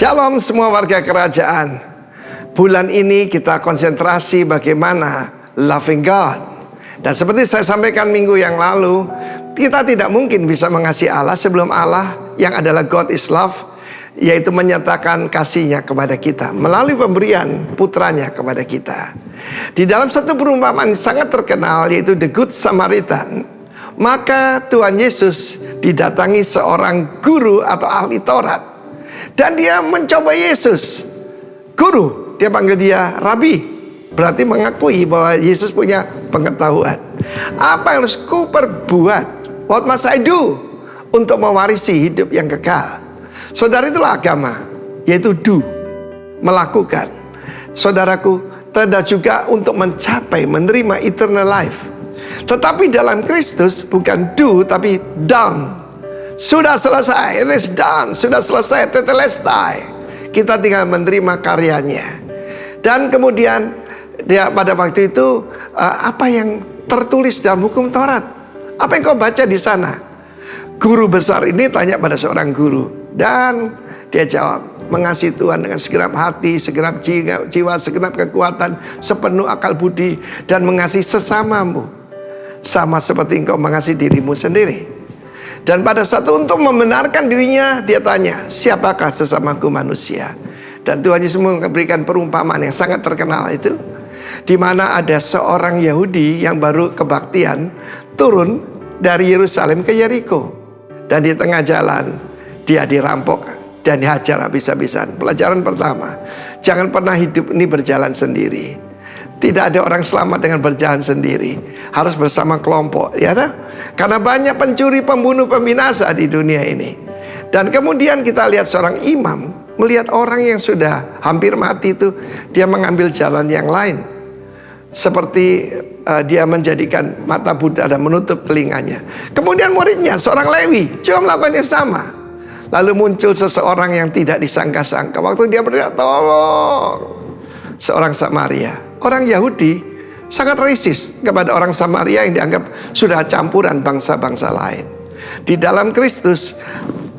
Shalom semua warga kerajaan. Bulan ini kita konsentrasi bagaimana loving God. Dan seperti saya sampaikan minggu yang lalu, kita tidak mungkin bisa mengasihi Allah sebelum Allah yang adalah God is love, yaitu menyatakan kasihnya kepada kita melalui pemberian putranya kepada kita. Di dalam satu perumpamaan sangat terkenal, yaitu The Good Samaritan, maka Tuhan Yesus didatangi seorang guru atau ahli Taurat. Dan dia mencoba Yesus. Guru, dia panggil dia Rabi. Berarti mengakui bahwa Yesus punya pengetahuan. Apa yang harus ku perbuat? What must I do untuk mewarisi hidup yang kekal? Saudara, itulah agama, yaitu do, melakukan. Saudaraku, tanda juga untuk mencapai, menerima eternal life. Tetapi dalam Kristus bukan do, tapi done. Sudah selesai, it is done. Sudah selesai, tetelestai. Kita tinggal menerima karyanya. Dan kemudian dia pada waktu itu apa yang tertulis dalam hukum Taurat? Apa yang kau baca di sana? Guru besar ini tanya pada seorang guru. Dan dia jawab, mengasihi Tuhan dengan segenap hati, segenap jiwa, segenap kekuatan, sepenuh akal budi, dan mengasihi sesamamu sama seperti engkau mengasihi dirimu sendiri. Dan pada saat untuk membenarkan dirinya, dia tanya, siapakah sesamaku manusia? Dan Tuhan Yesus memberikan perumpamaan yang sangat terkenal itu, di mana ada seorang Yahudi yang baru kebaktian turun dari Yerusalem ke Yeriko. Dan di tengah jalan dia dirampok dan dihajar habis-habisan. Pelajaran pertama, jangan pernah hidup ini berjalan sendiri. Tidak ada orang selamat dengan berjalan sendiri. Harus bersama kelompok, ya tak? Karena banyak pencuri, pembunuh, pembinasa di dunia ini. Dan kemudian kita lihat seorang imam melihat orang yang sudah hampir mati itu, dia mengambil jalan yang lain. Seperti dia menjadikan mata buta dan menutup telinganya. Kemudian muridnya, seorang Lewi, juga melakukan yang sama. Lalu muncul seseorang yang tidak disangka-sangka. Waktu dia berteriak, tolong. Seorang Samaria. Orang Yahudi sangat rasis kepada orang Samaria yang dianggap sudah campuran bangsa-bangsa lain. Di dalam Kristus,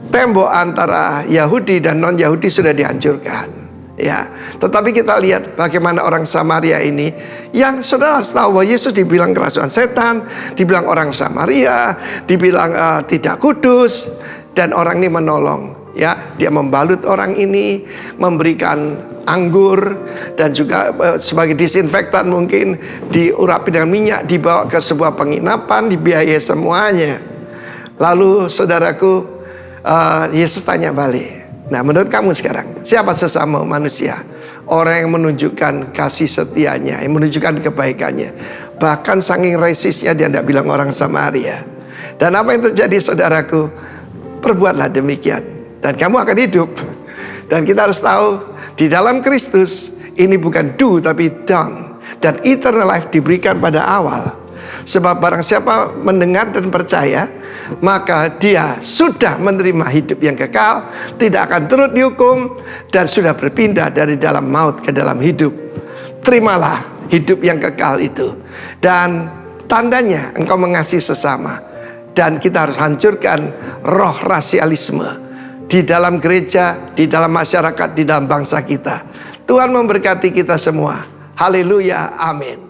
tembok antara Yahudi dan non-Yahudi sudah dihancurkan. Ya, tetapi kita lihat bagaimana orang Samaria ini yang saudara harus tahu bahwa Yesus dibilang kerasukan setan, dibilang orang Samaria, dibilang tidak kudus, dan orang ini menolong. Ya, dia membalut orang ini, memberikan anggur dan juga sebagai disinfektan mungkin diurapi dengan minyak, dibawa ke sebuah penginapan, dibiayai semuanya. Lalu saudaraku, Yesus tanya balik, nah menurut kamu sekarang siapa sesama manusia? Orang yang menunjukkan kasih setianya, yang menunjukkan kebaikannya. Bahkan saking rasisnya dia tidak bilang orang Samaria. Dan apa yang terjadi saudaraku? Perbuatlah demikian dan kamu akan hidup. Dan kita harus tahu, di dalam Kristus ini bukan do tapi done. Dan eternal life diberikan pada awal. Sebab barang siapa mendengar dan percaya, maka dia sudah menerima hidup yang kekal, tidak akan turut dihukum, dan sudah berpindah dari dalam maut ke dalam hidup. Terimalah hidup yang kekal itu. Dan tandanya engkau mengasihi sesama. Dan kita harus hancurkan roh rasialisme di dalam gereja, di dalam masyarakat, di dalam bangsa kita. Tuhan memberkati kita semua. Haleluya, amin.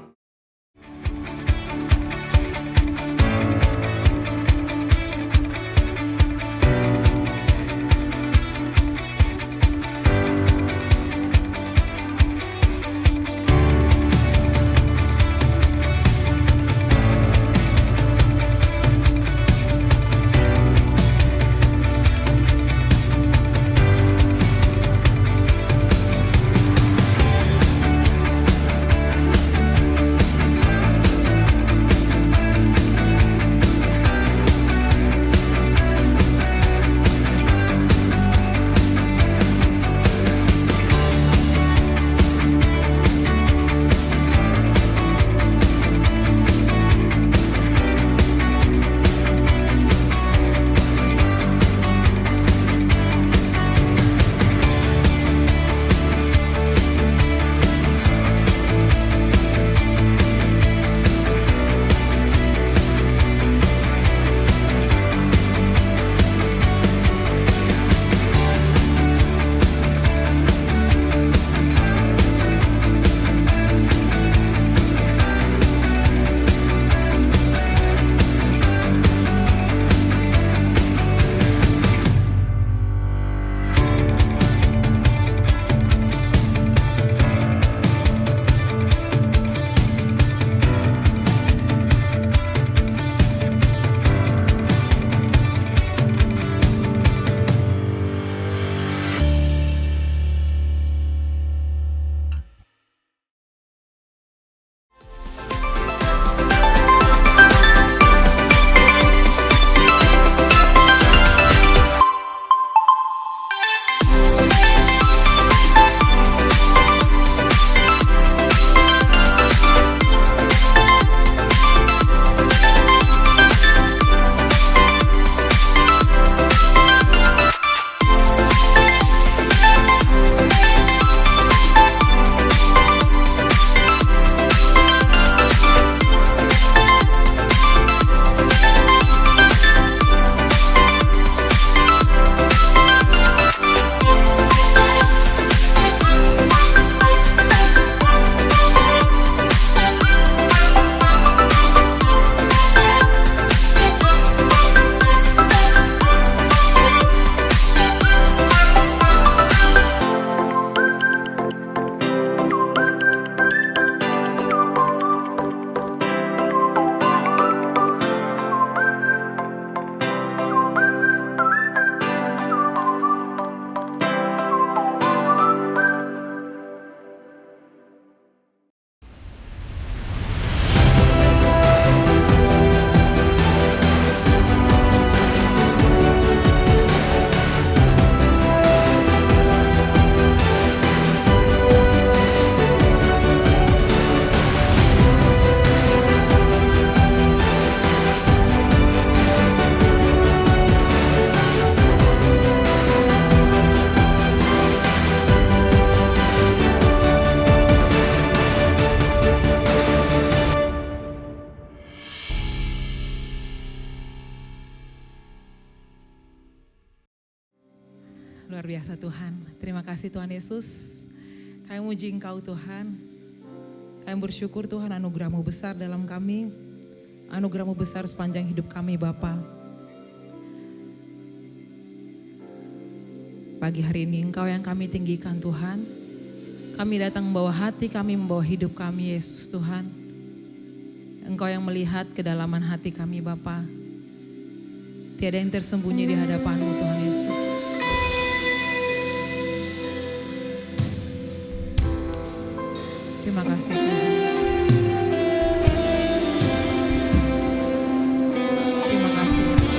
Luar biasa Tuhan. Terima kasih Tuhan Yesus. Kami muji Engkau Tuhan. Kami bersyukur Tuhan anugerah-Mu besar dalam kami. Anugerah-Mu besar sepanjang hidup kami Bapa. Pagi hari ini Engkau yang kami tinggikan Tuhan. Kami datang membawa hati kami, membawa hidup kami Yesus Tuhan. Engkau yang melihat kedalaman hati kami Bapa. Tiada yang tersembunyi di hadapan-Mu Tuhan Yesus. Terima kasih Tuhan. Terima kasih Yesus.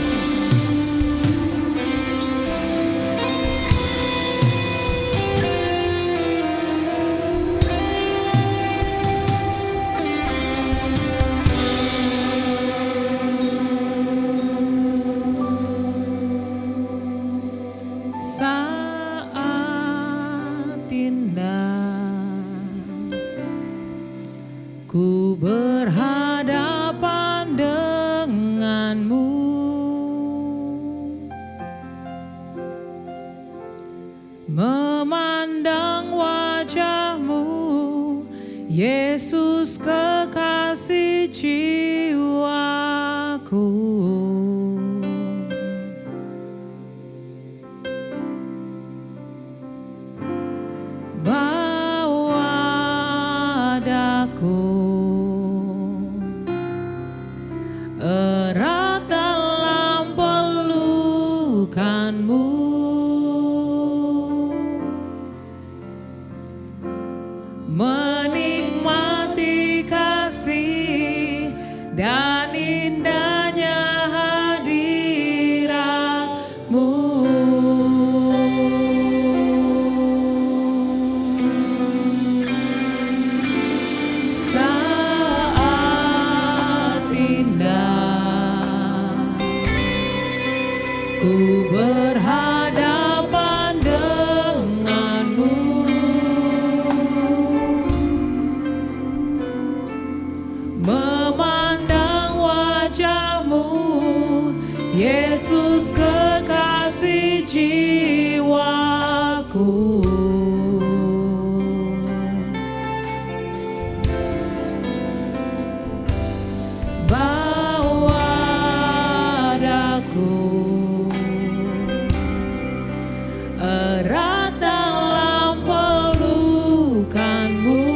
Saat indah ku berhadapan denganmu, memandang wajahmu, Yesus kekasih jiwaku. Bawa daku erat dalam pelukan-Mu, menikmati kasih dan indahnya hadirat-Mu. Saat indah ku berhadapan denganmu, memandang wajahmu, Yesus kekasih jiwaku. Bawa daku erat dalam pelukan-Mu,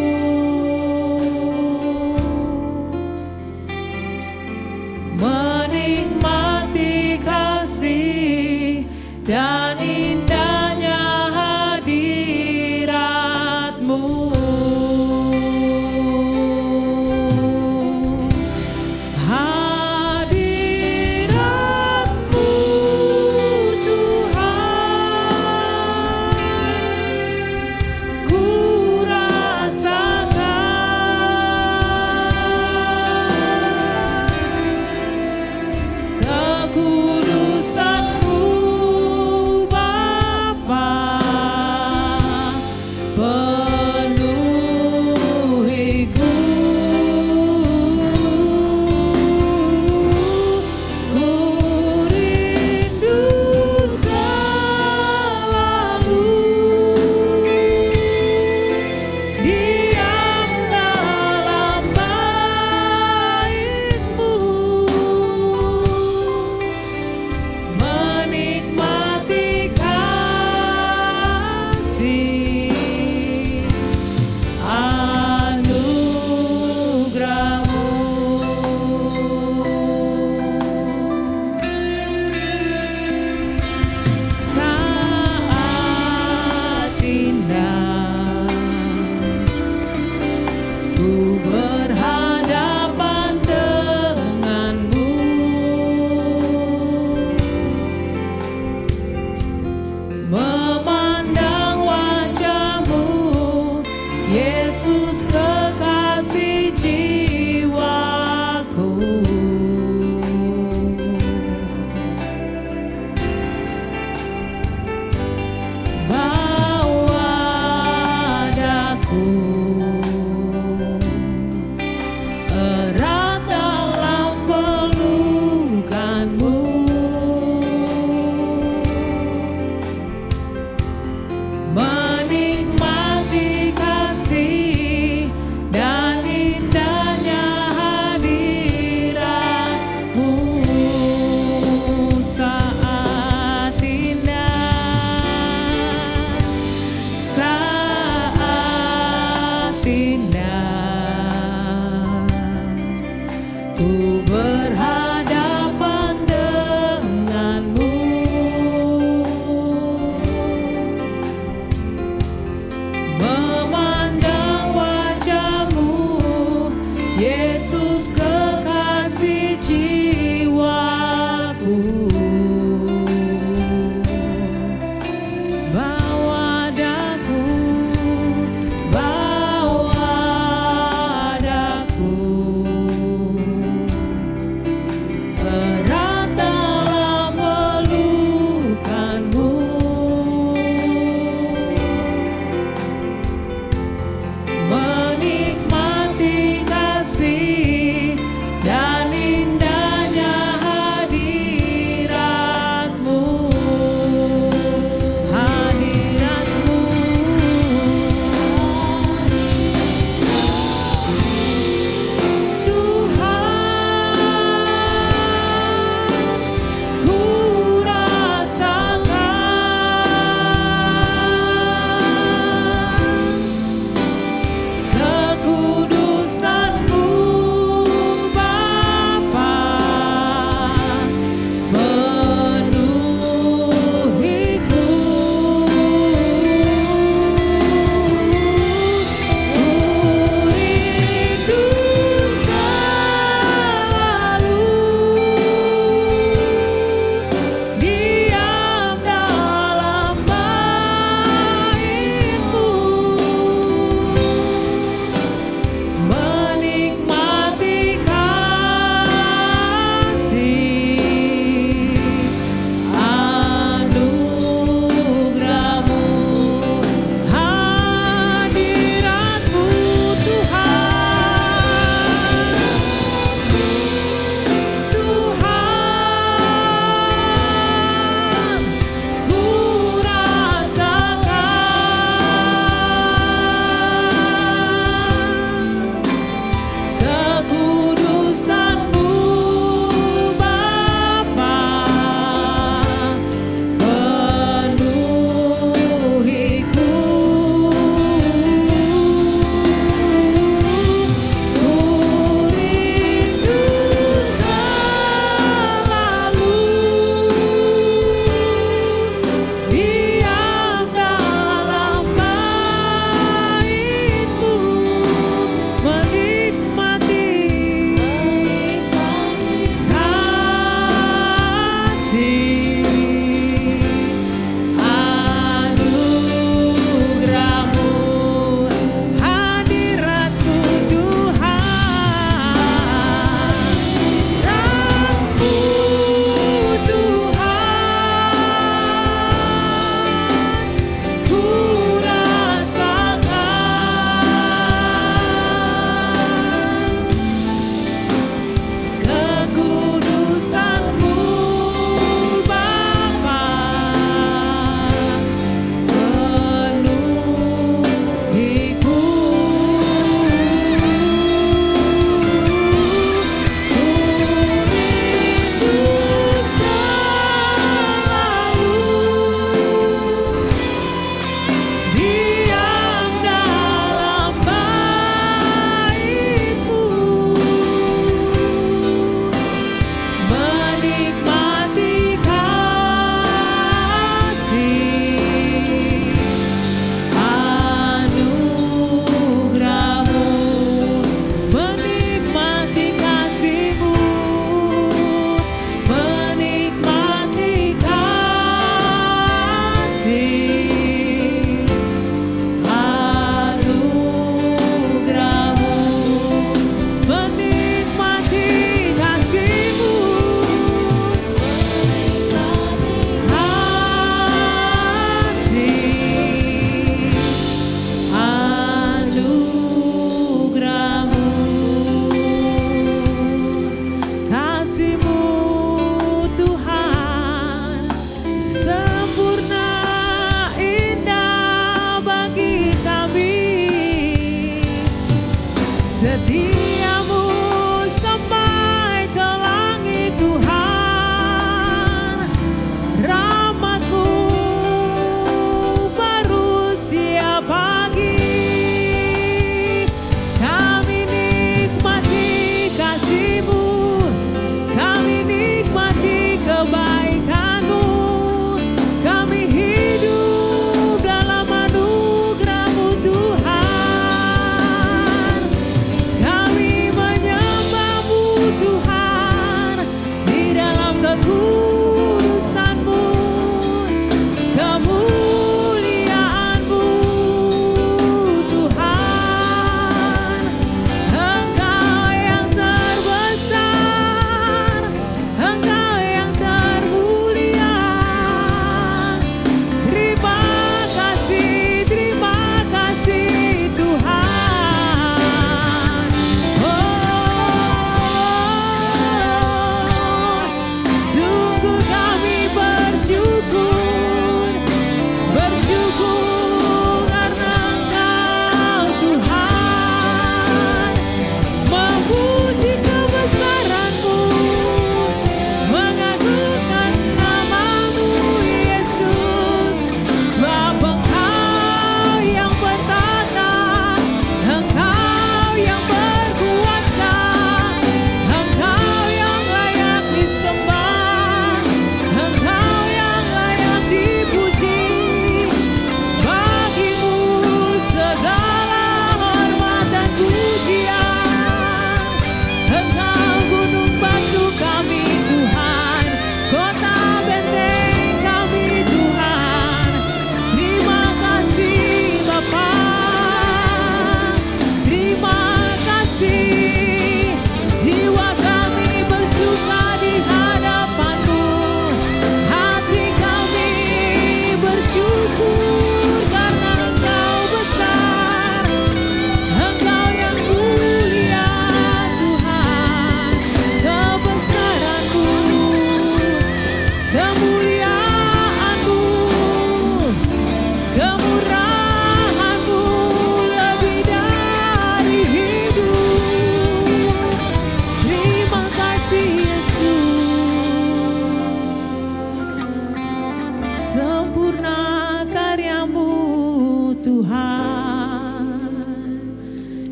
menikmati kasih dan indahnya hadirat-Mu. Hadirat-Mu Tuhan, ku rasakan kekudusan-Mu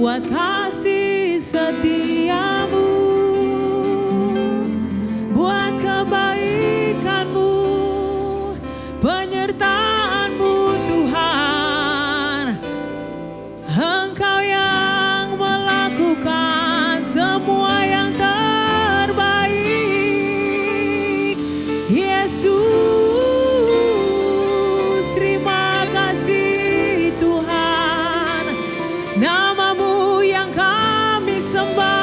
buat kasih setiamu, buat kebaikanmu, penyertaanmu Tuhan. Engkau yang melakukan semua yang terbaik, Yesus. Terima kasih Tuhan, namamu yang kami sembah.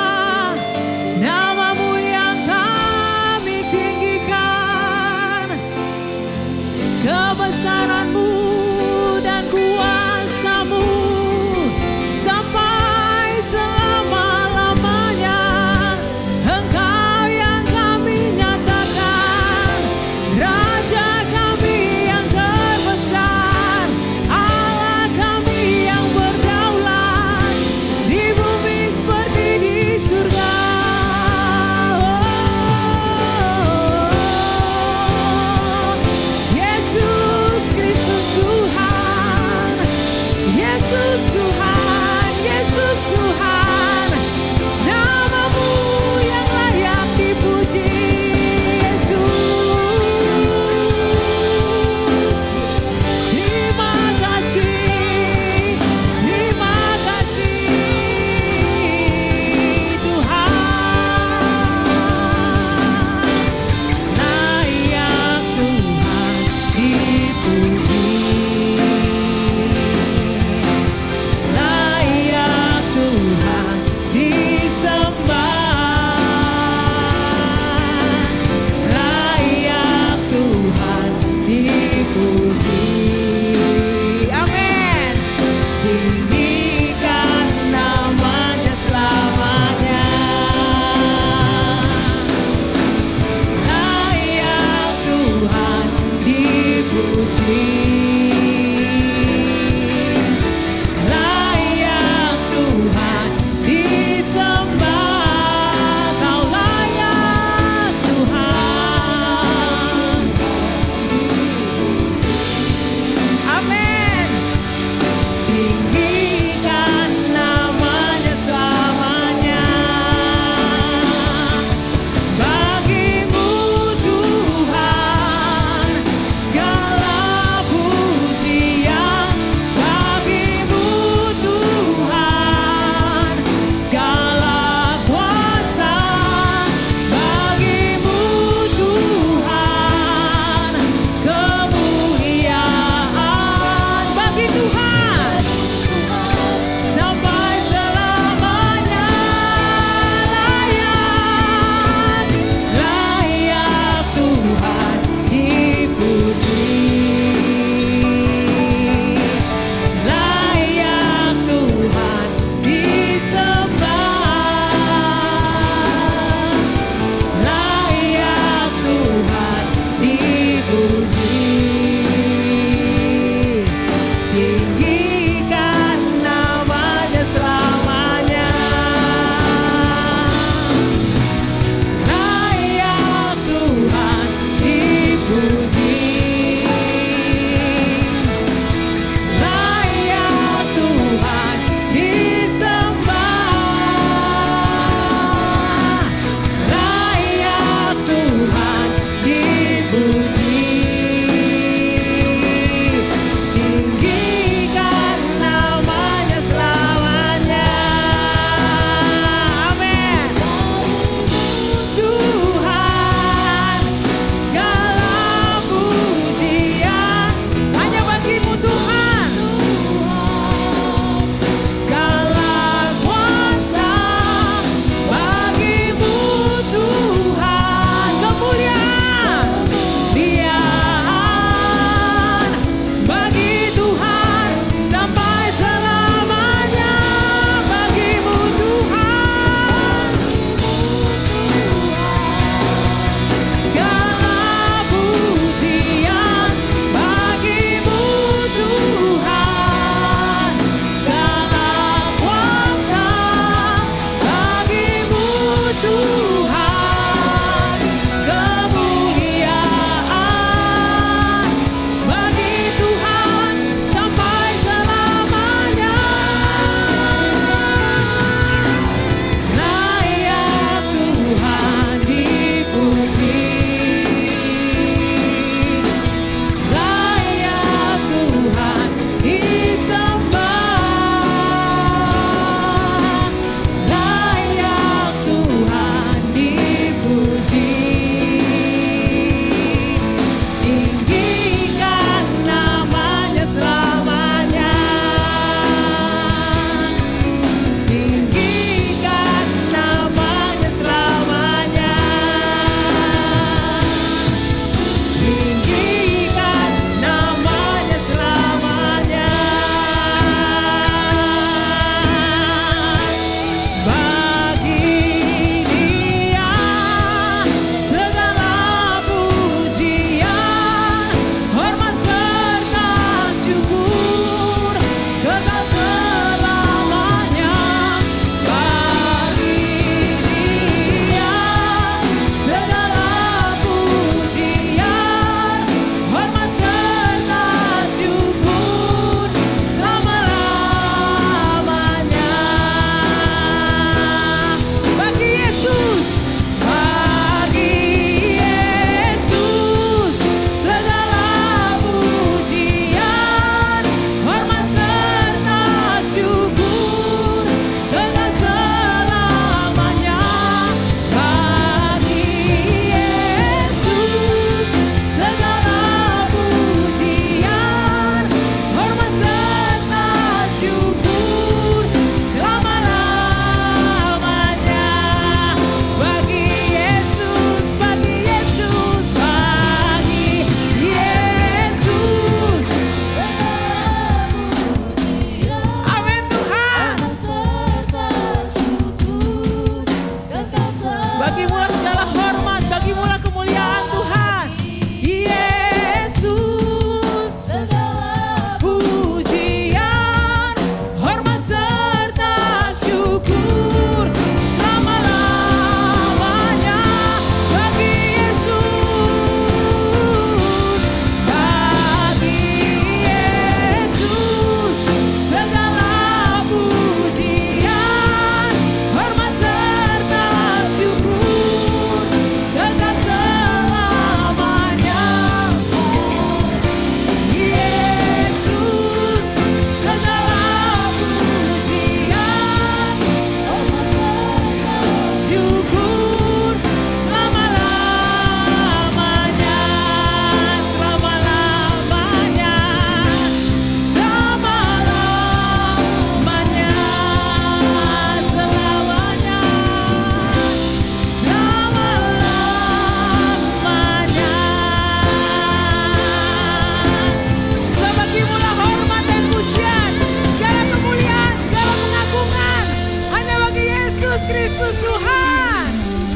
Yesus Tuhan.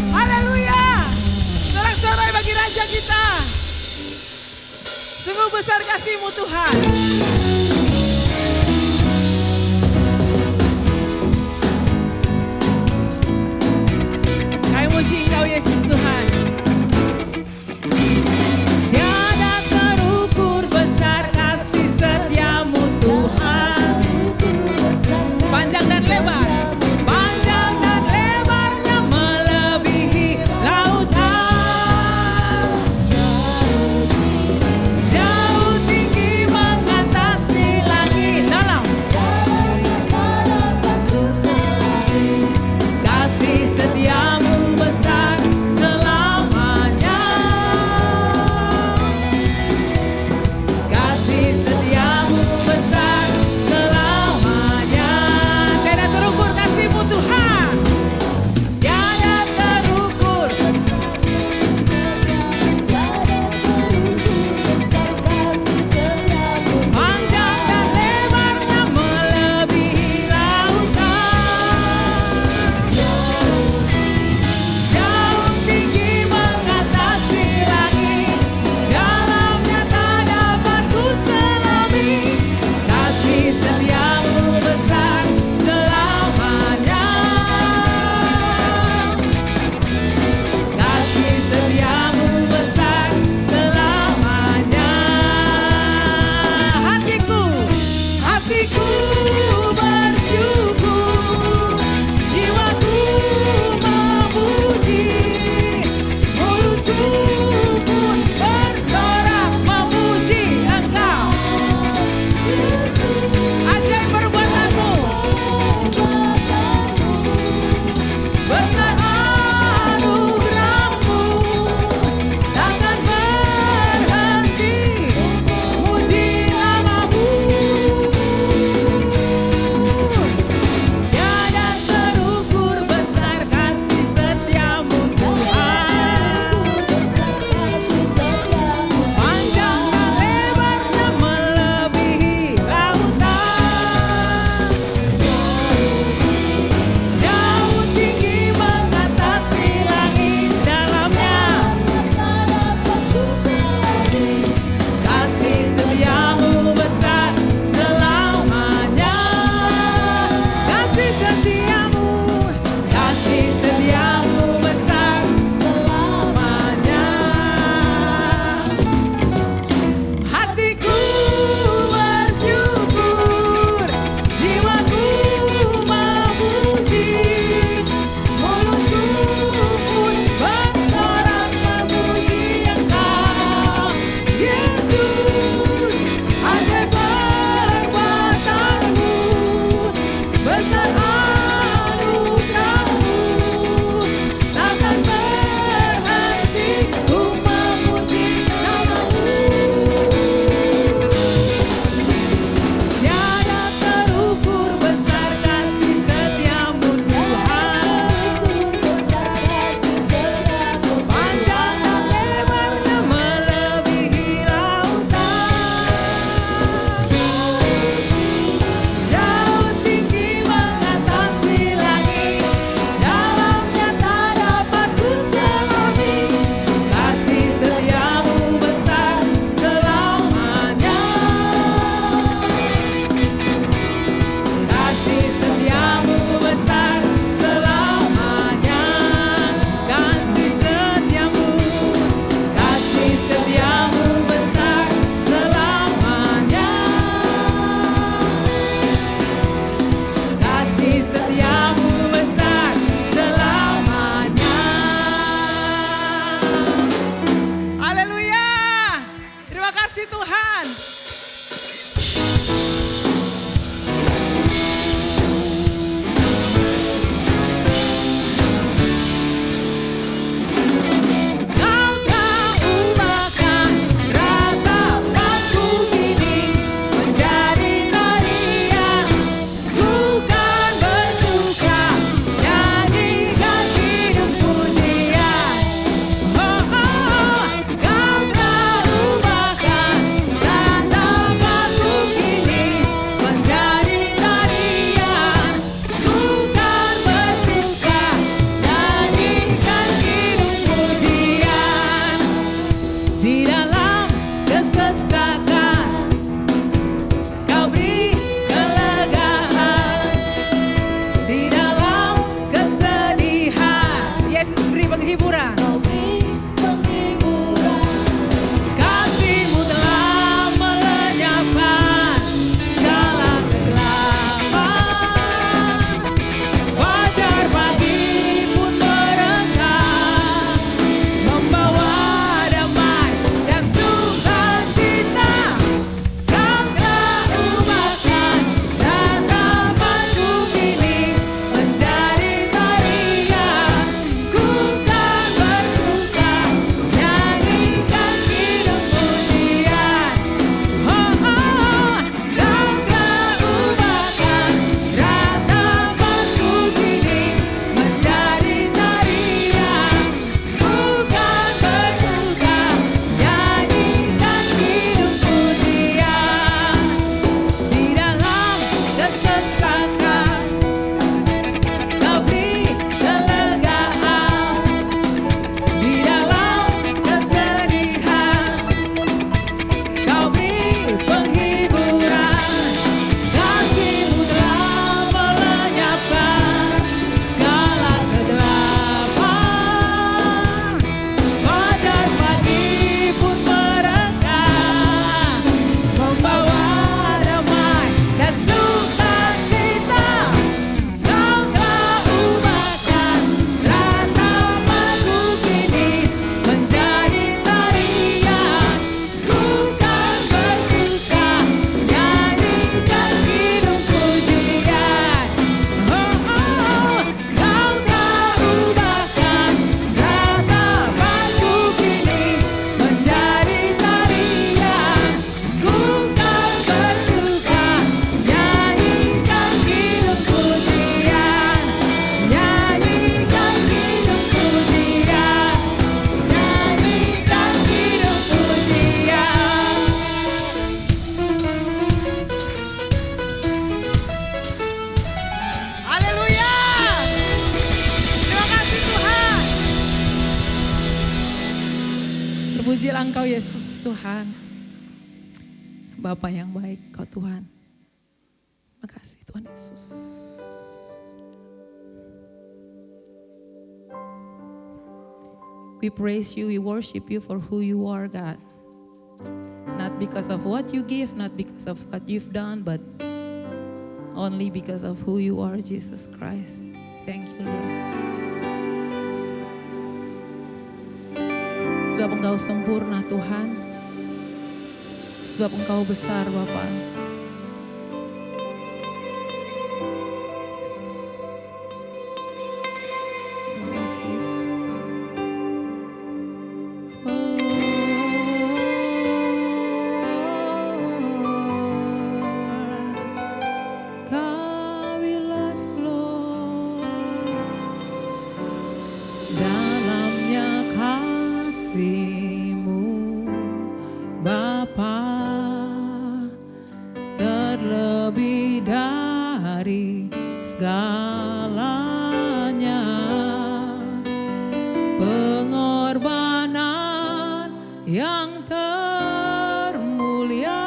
Haleluya. Sorak-sorai bagi Raja kita. Sungguh besar kasih-Mu Tuhan. Kami muji Engkau Yesus Tuhan. Tiada terukur besar kasih setia-Mu Tuhan. Panjang dan lebar. Panjang dan lebarnya melebihi lautan. Jauh tinggi mengatasi Pujilah Engkau Yesus Tuhan. Bapa yang baik Kau Tuhan. Makasih Tuhan Yesus. We praise you, we worship you for who you are, God. Not because of what you give, not because of what you've done, but only because of who you are, Jesus Christ. Thank you, Lord. Sebab Engkau sempurna, Tuhan. Sebab Engkau besar, Bapa. Yesus. Terima kasih, Yesus Tuhan. Terlebih dari segalanya, pengorbanan yang termulia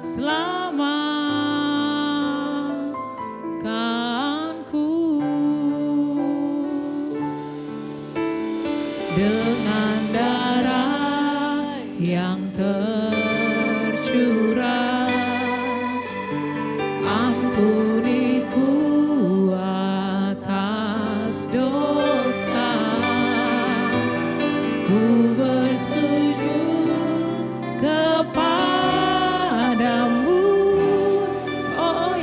selamatkanku. Dengan darah yang tercurah, ampuniku atas dosa. Ku bersujud kepadamu, oh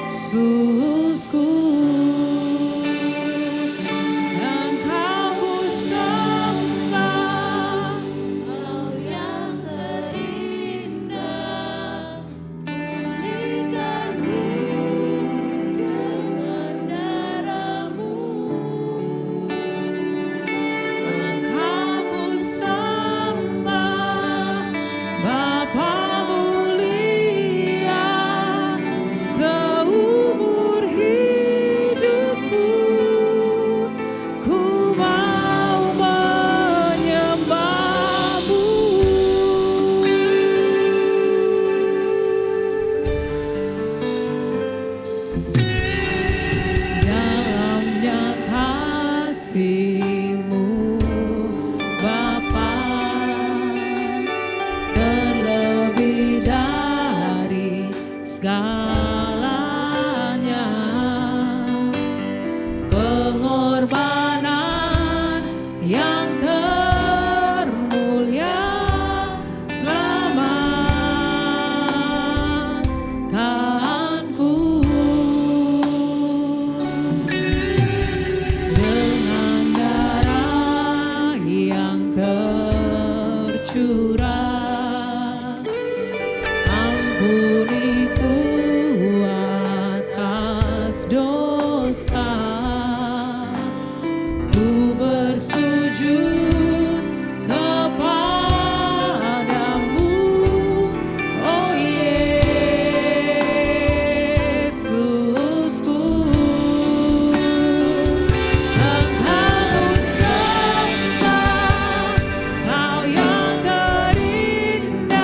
Yesusku. Engkau ku sembah, Kau yang terindah. Pulihkanku dengan darah-Mu. Engkau ku sembah, Bapa mulia, seumur hidupku ku mau menyembah-Mu. Dalamnya kasih-Mu, Bapa, terlebih dari segalanya, pengorbanan yang termulia selamatkanku. Dengan darah yang tercurah, ampuniku atas dosa. Ku bersujud kepadamu, oh Yesusku. Engkau sembah, Kau yang terindah.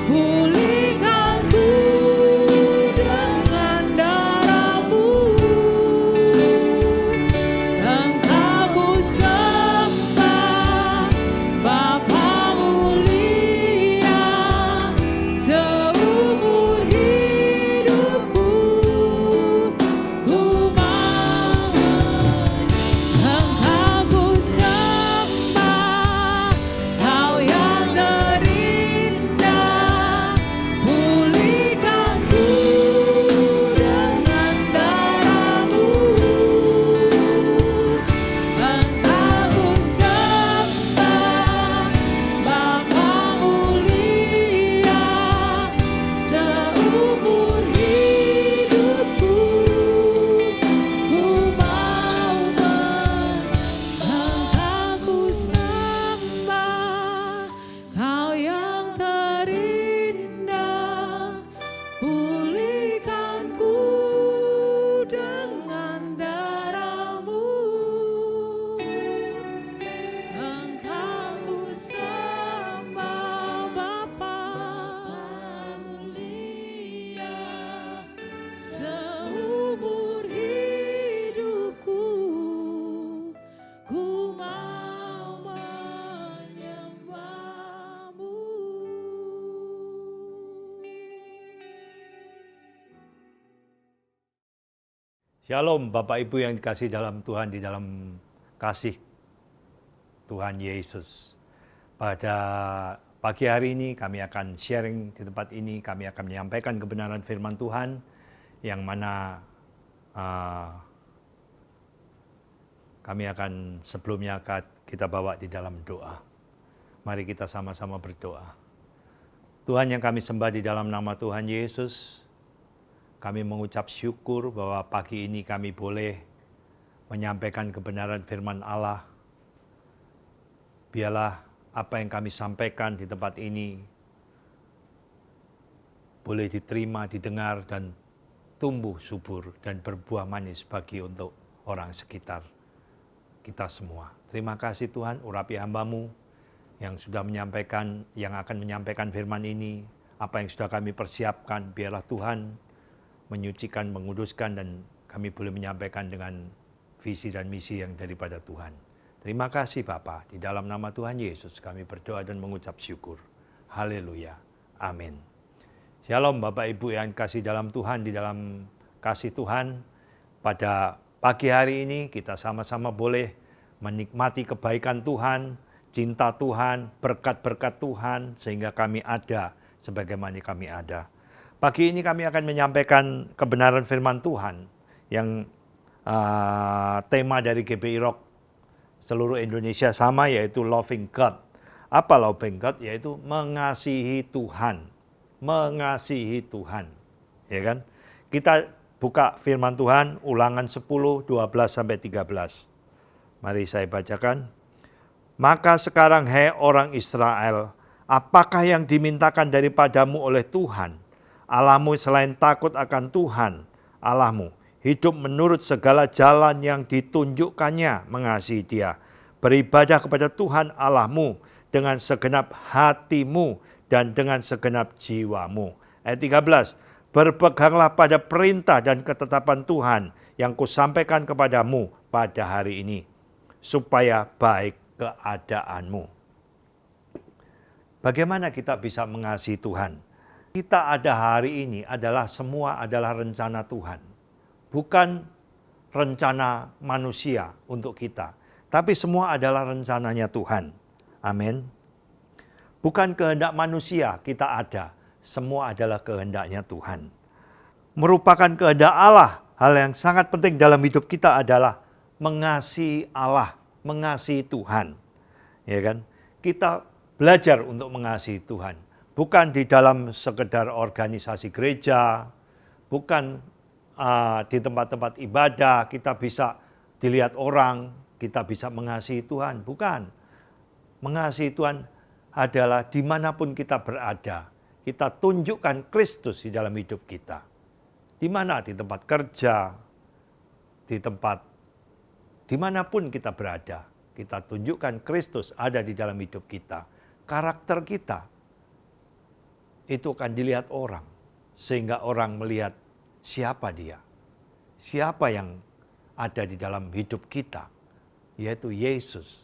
Pulihkanku dengan darah-Mu. Shalom Bapak Ibu yang dikasih dalam Tuhan, di dalam kasih Tuhan Yesus. Pada pagi hari ini kami akan sharing di tempat ini, kami akan menyampaikan kebenaran firman Tuhan yang mana kami akan sebelumnya kita bawa di dalam doa. Mari kita sama-sama berdoa. Tuhan yang kami sembah di dalam nama Tuhan Yesus, kami mengucap syukur bahwa pagi ini kami boleh menyampaikan kebenaran firman Allah. Biarlah apa yang kami sampaikan di tempat ini boleh diterima, didengar, dan tumbuh subur dan berbuah manis bagi untuk orang sekitar kita semua. Terima kasih Tuhan, urapi hamba-Mu yang sudah menyampaikan, yang akan menyampaikan firman ini. Apa yang sudah kami persiapkan, biarlah Tuhan menyucikan, menguduskan, dan kami boleh menyampaikan dengan visi dan misi yang daripada Tuhan. Terima kasih Bapa, di dalam nama Tuhan Yesus kami berdoa dan mengucap syukur. Haleluya. Amin. Shalom Bapak Ibu yang kasih dalam Tuhan, di dalam kasih Tuhan. Pada pagi hari ini kita sama-sama boleh menikmati kebaikan Tuhan, cinta Tuhan, berkat-berkat Tuhan, sehingga kami ada sebagaimana kami ada. Pagi ini kami akan menyampaikan kebenaran firman Tuhan yang tema dari GBI Rock seluruh Indonesia sama, yaitu Loving God. Apa Loving God? Yaitu mengasihi Tuhan. Mengasihi Tuhan. Ya kan? Kita buka firman Tuhan, Ulangan 10, 12-13. Mari saya bacakan. Maka sekarang, hai orang Israel, apakah yang dimintakan daripadamu oleh Tuhan Allahmu selain takut akan Tuhan Allahmu, hidup menurut segala jalan yang ditunjukkannya, mengasihi Dia, beribadah kepada Tuhan Allahmu dengan segenap hatimu dan dengan segenap jiwamu. Ayat 13, berpeganglah pada perintah dan ketetapan Tuhan yang kusampaikan kepadamu pada hari ini, supaya baik keadaanmu. Bagaimana kita bisa mengasihi Tuhan? Kita ada hari ini semua adalah rencana Tuhan. Bukan rencana manusia untuk kita. Tapi semua adalah rencananya Tuhan. Amin. Bukan kehendak manusia kita ada. Semua adalah kehendaknya Tuhan. Merupakan kehendak Allah. Hal yang sangat penting dalam hidup kita adalah mengasihi Allah, mengasihi Tuhan. Ya kan? Kita belajar untuk mengasihi Tuhan. Bukan di dalam sekedar organisasi gereja, bukan di tempat-tempat ibadah kita bisa dilihat orang, kita bisa mengasihi Tuhan. Bukan. Mengasihi Tuhan adalah dimanapun kita berada, kita tunjukkan Kristus di dalam hidup kita. Di mana? Di tempat kerja, dimanapun kita berada, kita tunjukkan Kristus ada di dalam hidup kita. Karakter kita itu akan dilihat orang, sehingga orang melihat siapa dia, siapa yang ada di dalam hidup kita, yaitu Yesus.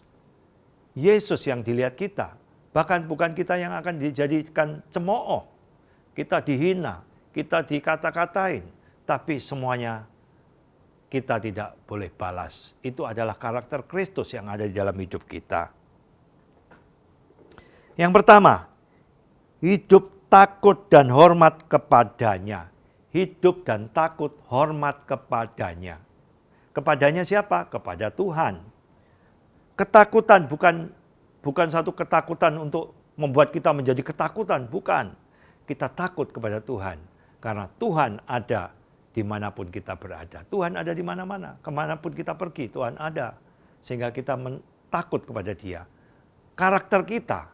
Yesus yang dilihat kita, bahkan bukan kita yang akan dijadikan cemooh, kita dihina, kita dikata-katain, tapi semuanya kita tidak boleh balas. Itu adalah karakter Kristus yang ada di dalam hidup kita. Yang pertama, hidup takut dan hormat kepadanya. Hidup dan takut hormat kepadanya. Kepadanya siapa? Kepada Tuhan. Ketakutan bukan satu ketakutan untuk membuat kita menjadi ketakutan. Bukan. Kita takut kepada Tuhan. Karena Tuhan ada dimanapun kita berada. Tuhan ada di mana-mana. Kemanapun kita pergi, Tuhan ada. Sehingga kita takut kepada Dia. Karakter kita,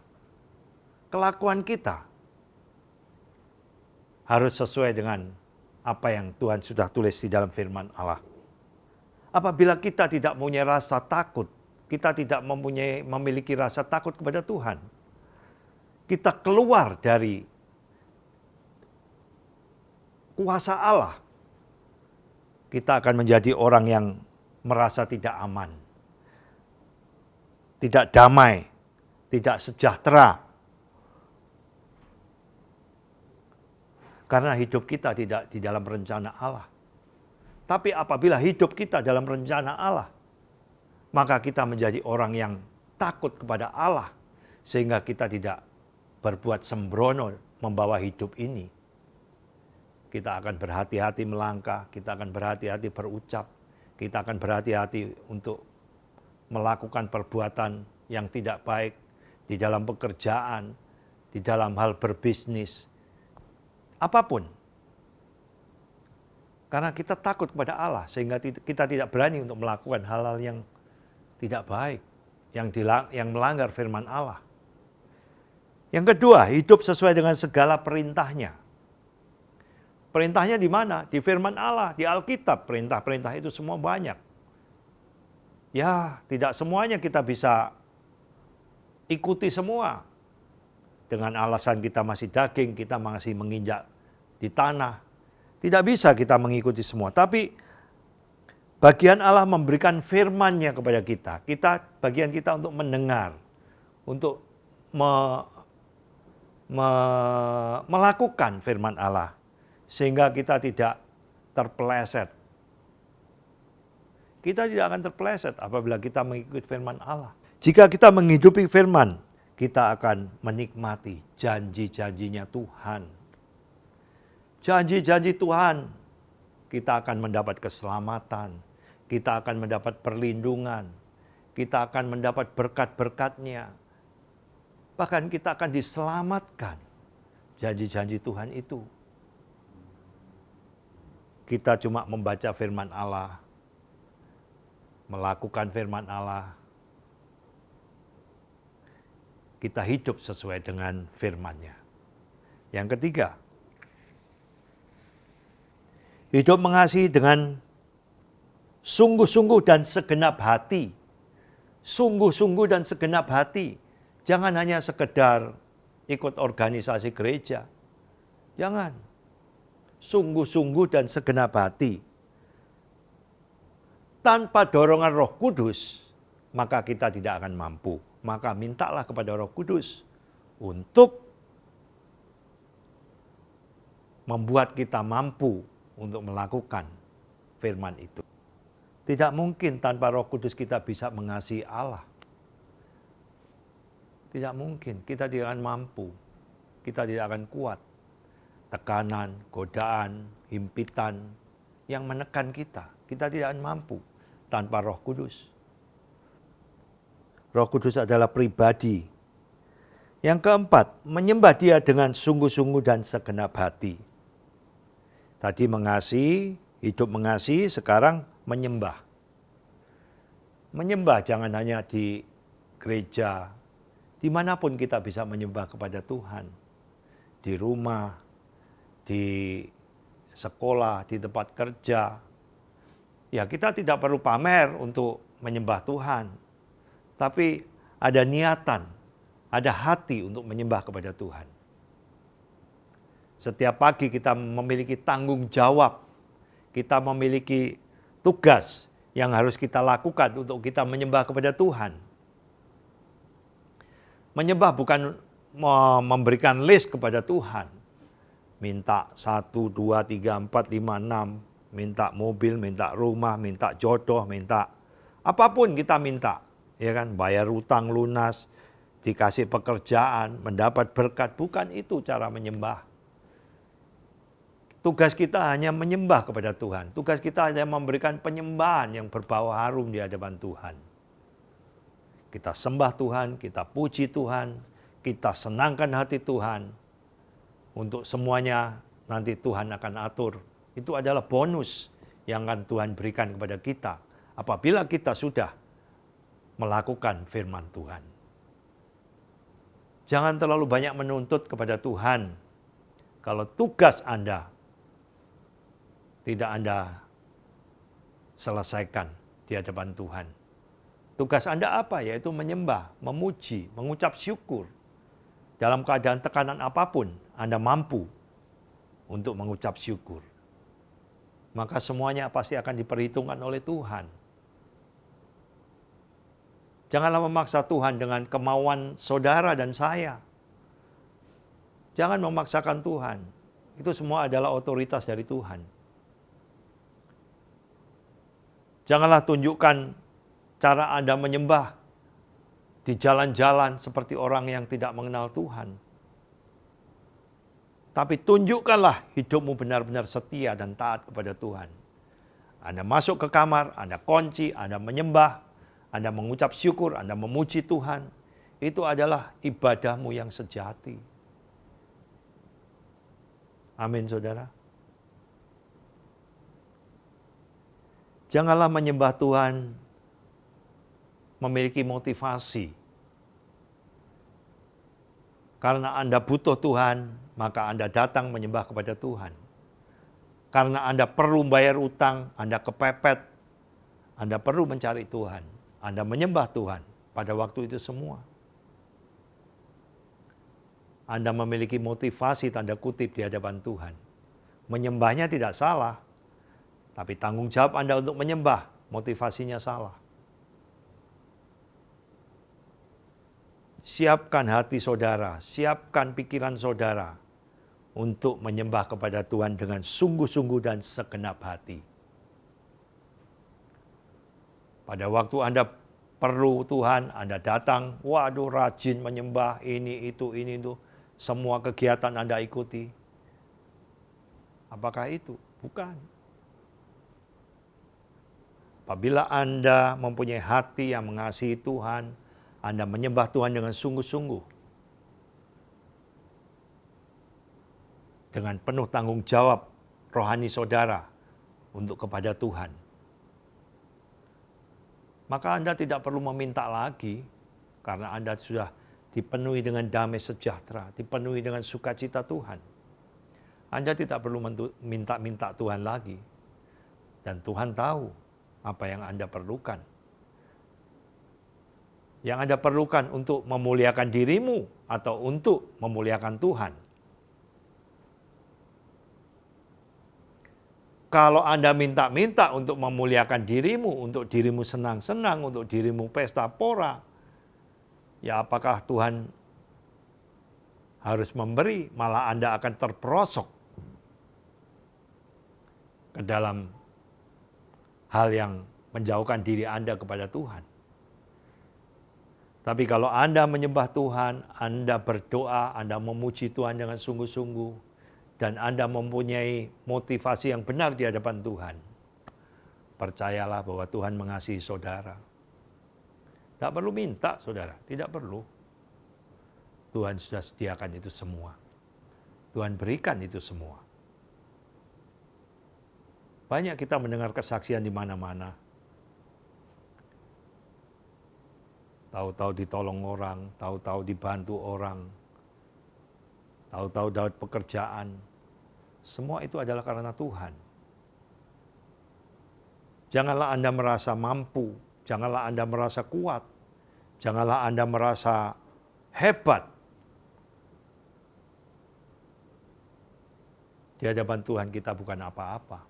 kelakuan kita, harus sesuai dengan apa yang Tuhan sudah tulis di dalam firman Allah. Apabila kita tidak mempunyai rasa takut, kita tidak memiliki rasa takut kepada Tuhan, kita keluar dari kuasa Allah, kita akan menjadi orang yang merasa tidak aman, tidak damai, tidak sejahtera. Karena hidup kita tidak di dalam rencana Allah. Tapi apabila hidup kita dalam rencana Allah, maka kita menjadi orang yang takut kepada Allah, sehingga kita tidak berbuat sembrono membawa hidup ini. Kita akan berhati-hati melangkah, kita akan berhati-hati berucap, kita akan berhati-hati untuk melakukan perbuatan yang tidak baik di dalam pekerjaan, di dalam hal berbisnis, apapun. Karena kita takut kepada Allah, sehingga kita tidak berani untuk melakukan hal-hal yang tidak baik, yang melanggar firman Allah. Yang kedua, hidup sesuai dengan segala perintahnya. Perintahnya di mana? Di firman Allah, di Alkitab. Perintah-perintah itu semua banyak. Ya, tidak semuanya kita bisa ikuti semua. Dengan alasan kita masih daging, kita masih menginjak di tanah. Tidak bisa kita mengikuti semua. Tapi bagian Allah memberikan firman-Nya kepada kita. Bagian kita untuk mendengar, untuk melakukan firman Allah, sehingga kita tidak terpeleset. Kita tidak akan terpeleset apabila kita mengikuti firman Allah. Jika kita menghidupi firman, kita akan menikmati janji-janjinya Tuhan. Janji-janji Tuhan, kita akan mendapat keselamatan, kita akan mendapat perlindungan, kita akan mendapat berkat-berkat-Nya. Bahkan kita akan diselamatkan. Janji-janji Tuhan itu. Kita cuma membaca firman Allah, melakukan firman Allah. Kita hidup sesuai dengan firman-Nya. Yang ketiga, hidup mengasihi dengan sungguh-sungguh dan segenap hati. Sungguh-sungguh dan segenap hati. Jangan hanya sekedar ikut organisasi gereja. Jangan. Sungguh-sungguh dan segenap hati. Tanpa dorongan Roh Kudus, maka kita tidak akan mampu. Maka mintalah kepada Roh Kudus untuk membuat kita mampu untuk melakukan firman itu. Tidak mungkin tanpa Roh Kudus kita bisa mengasihi Allah. Tidak mungkin, kita tidak akan mampu. Kita tidak akan kuat. Tekanan, godaan, himpitan yang menekan kita. Kita tidak akan mampu tanpa Roh Kudus. Roh Kudus adalah pribadi. Yang keempat, menyembah Dia dengan sungguh-sungguh dan segenap hati. Tadi mengasihi, hidup mengasihi, sekarang menyembah. Menyembah jangan hanya di gereja, dimanapun kita bisa menyembah kepada Tuhan. Di rumah, di sekolah, di tempat kerja. Ya, kita tidak perlu pamer untuk menyembah Tuhan. Tapi ada niatan, ada hati untuk menyembah kepada Tuhan. Setiap pagi kita memiliki tanggung jawab. Kita memiliki tugas yang harus kita lakukan untuk kita menyembah kepada Tuhan. Menyembah bukan memberikan list kepada Tuhan. Minta 1, 2, 3, 4, 5, 6. Minta mobil, minta rumah, minta jodoh, minta apapun kita minta. Ya kan, bayar utang lunas, dikasih pekerjaan, mendapat berkat. Bukan itu cara menyembah. Tugas kita hanya menyembah kepada Tuhan. Tugas kita hanya memberikan penyembahan yang berbau harum di hadapan Tuhan. Kita sembah Tuhan, kita puji Tuhan, kita senangkan hati Tuhan. Untuk semuanya nanti Tuhan akan atur. Itu adalah bonus yang akan Tuhan berikan kepada kita apabila kita sudah melakukan firman Tuhan. Jangan terlalu banyak menuntut kepada Tuhan. Kalau tugas Anda tidak Anda selesaikan di hadapan Tuhan. Tugas Anda apa? Yaitu menyembah, memuji, mengucap syukur. Dalam keadaan tekanan apapun, Anda mampu untuk mengucap syukur. Maka semuanya pasti akan diperhitungkan oleh Tuhan. Janganlah memaksa Tuhan dengan kemauan saudara dan saya. Jangan memaksakan Tuhan. Itu semua adalah otoritas dari Tuhan. Janganlah tunjukkan cara Anda menyembah di jalan-jalan seperti orang yang tidak mengenal Tuhan. Tapi tunjukkanlah hidupmu benar-benar setia dan taat kepada Tuhan. Anda masuk ke kamar, Anda kunci, Anda menyembah, Anda mengucap syukur, Anda memuji Tuhan. Itu adalah ibadahmu yang sejati. Amin, saudara. Janganlah menyembah Tuhan memiliki motivasi. Karena Anda butuh Tuhan, maka Anda datang menyembah kepada Tuhan. Karena Anda perlu bayar utang, Anda kepepet, Anda perlu mencari Tuhan. Anda menyembah Tuhan pada waktu itu semua. Anda memiliki motivasi tanda kutip di hadapan Tuhan. Menyembahnya tidak salah, tapi tanggung jawab Anda untuk menyembah, motivasinya salah. Siapkan hati saudara, siapkan pikiran saudara untuk menyembah kepada Tuhan dengan sungguh-sungguh dan segenap hati. Pada waktu Anda perlu Tuhan, Anda datang, waduh rajin menyembah, ini, itu, semua kegiatan Anda ikuti. Apakah itu? Bukan. Apabila Anda mempunyai hati yang mengasihi Tuhan, Anda menyembah Tuhan dengan sungguh-sungguh. Dengan penuh tanggung jawab rohani saudara untuk kepada Tuhan. Maka Anda tidak perlu meminta lagi, karena Anda sudah dipenuhi dengan damai sejahtera, dipenuhi dengan sukacita Tuhan. Anda tidak perlu minta-minta Tuhan lagi. Dan Tuhan tahu apa yang Anda perlukan. Yang Anda perlukan untuk memuliakan dirimu atau untuk memuliakan Tuhan. Kalau Anda minta-minta untuk memuliakan dirimu, untuk dirimu senang-senang, untuk dirimu pesta pora, ya apakah Tuhan harus memberi, malah Anda akan terperosok ke dalam hal yang menjauhkan diri Anda kepada Tuhan. Tapi kalau Anda menyembah Tuhan, Anda berdoa, Anda memuji Tuhan dengan sungguh-sungguh, dan Anda mempunyai motivasi yang benar di hadapan Tuhan, percayalah bahwa Tuhan mengasihi saudara. Tidak perlu minta, saudara. Tidak perlu. Tuhan sudah sediakan itu semua. Tuhan berikan itu semua. Banyak kita mendengar kesaksian di mana-mana. Tahu-tahu ditolong orang, tahu-tahu dibantu orang, tahu-tahu dapat pekerjaan. Semua itu adalah karena Tuhan. Janganlah Anda merasa mampu, janganlah Anda merasa kuat, janganlah Anda merasa hebat. Di hadapan Tuhan kita bukan apa-apa.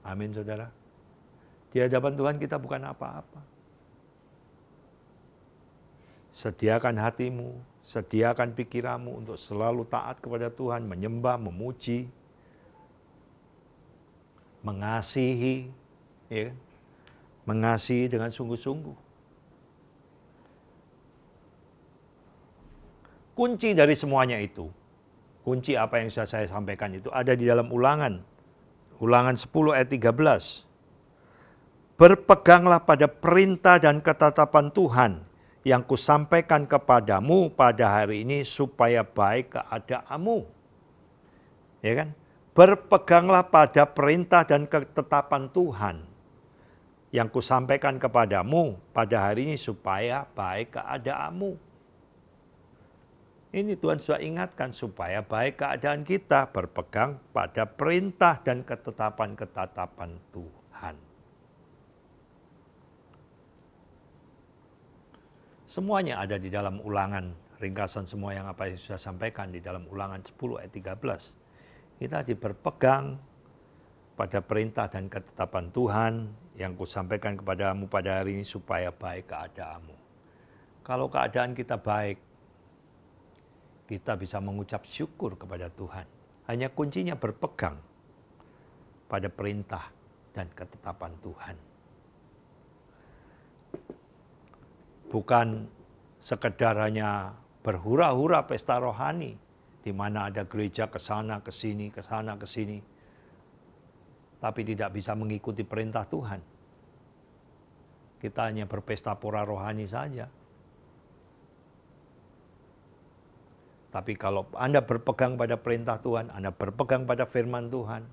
Amin, saudara. Di hadapan Tuhan kita bukan apa-apa. Sediakan hatimu, sediakan pikiranmu untuk selalu taat kepada Tuhan, menyembah, memuji, mengasihi, ya, mengasihi dengan sungguh-sungguh. Kunci dari semuanya itu, kunci apa yang sudah saya sampaikan itu ada di dalam Ulangan 10 ayat 13. Berpeganglah pada perintah dan ketetapan Tuhan yang kusampaikan kepadamu pada hari ini supaya baik keadaanmu. Ya kan? Berpeganglah pada perintah dan ketetapan Tuhan yang kusampaikan kepadamu pada hari ini supaya baik keadaanmu. Ini Tuhan sudah ingatkan supaya baik keadaan kita, berpegang pada perintah dan ketetapan-ketetapan Tuhan. Semuanya ada di dalam Ulangan, ringkasan semua yang apa yang sudah sampaikan di dalam Ulangan 10 ayat 13. Kita berpegang pada perintah dan ketetapan Tuhan yang kusampaikan kepadamu pada hari ini supaya baik keadaanmu. Kalau keadaan kita baik, kita bisa mengucap syukur kepada Tuhan. Hanya kuncinya berpegang pada perintah dan ketetapan Tuhan. Bukan sekedar hanya berhura-hura pesta rohani, di mana ada gereja ke sana ke sini, ke sana ke sini, tapi tidak bisa mengikuti perintah Tuhan. Kita hanya berpesta pora rohani saja. Tapi kalau Anda berpegang pada perintah Tuhan, Anda berpegang pada firman Tuhan,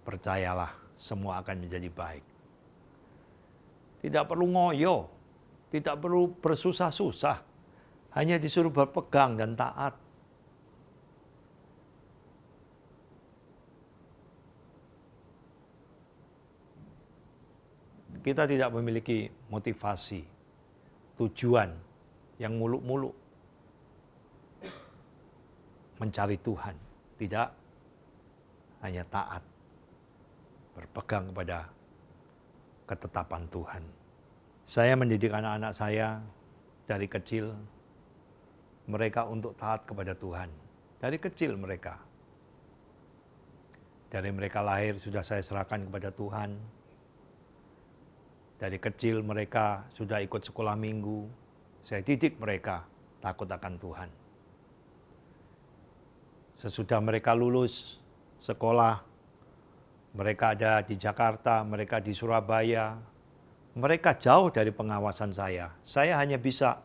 percayalah semua akan menjadi baik. Tidak perlu ngoyo, tidak perlu bersusah-susah, hanya disuruh berpegang dan taat. Kita tidak memiliki motivasi, tujuan yang muluk-muluk mencari Tuhan. Tidak, hanya taat, berpegang kepada ketetapan Tuhan. Saya mendidik anak-anak saya dari kecil, mereka untuk taat kepada Tuhan. Dari kecil mereka. Dari mereka lahir sudah saya serahkan kepada Tuhan. Dari kecil mereka sudah ikut sekolah minggu. Saya didik mereka takut akan Tuhan. Sesudah mereka lulus sekolah, mereka ada di Jakarta, mereka di Surabaya, mereka jauh dari pengawasan saya. Saya hanya bisa